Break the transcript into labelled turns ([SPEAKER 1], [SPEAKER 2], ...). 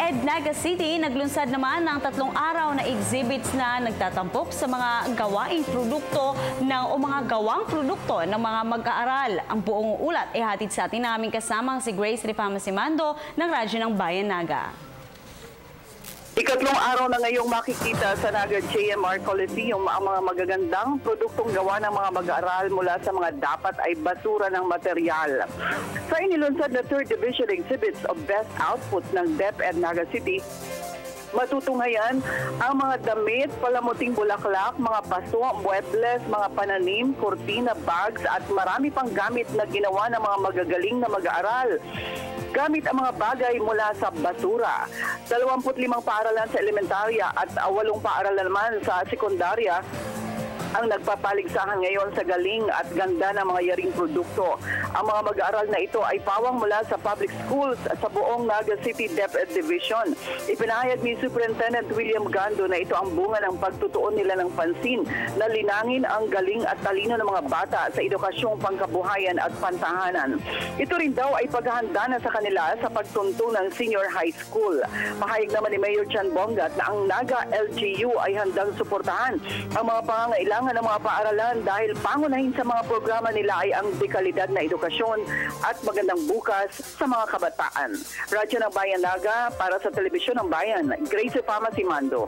[SPEAKER 1] DepEd Naga City, naglunsad naman ng 3 araw na exhibits na nagtatampok sa mga gawaing produkto o mga gawang produkto ng mga mag-aaral. Ang buong ulat ay hatid sa atin ng aming kasamang si Grace Rifama Simando ng Radyo ng Bayan Naga.
[SPEAKER 2] Ikatlong araw na ngayong makikita sa Naga JMR Coliseum ang mga magagandang produktong gawa ng mga mag-aaral mula sa mga dapat ay basura ng material. Sa inilunsad na 3rd Division Exhibits of Best Output ng DepEd Naga City, matutunghayan ang mga damit, palamuting bulaklak, mga paso, muebles, mga pananim, kurtina, bags at marami pang gamit na ginawa ng mga magagaling na mag-aaral. Gamit ang mga bagay mula sa basura. 25 paaralan sa elementarya at 8 paaralan naman sa sekundarya ang nagpapaligsahan ngayon sa galing at ganda ng mga yaring produkto. Ang mga mag-aaral na ito ay pawang mula sa public schools sa buong Naga City DepEd Division. Ipinahayag ni Superintendent William Gando na ito ang bunga ng pagtutuon nila ng pansin na linangin ang galing at talino ng mga bata sa edukasyong pangkabuhayan at pantahanan. Ito rin daw ay paghahanda na sa kanila sa pagtuntong ng senior high school. Pahayag naman ni Mayor Chan Bongat na ang Naga LGU ay handang suportahan ang mga pangangailangan ng mga paaralan dahil pangunahin sa mga programa nila ay ang dekalidad na edukasyon at magandang bukas sa mga kabataan. Radyo ng Bayan Naga para sa Telebisyon ng Bayan, Grace Rifama Simando.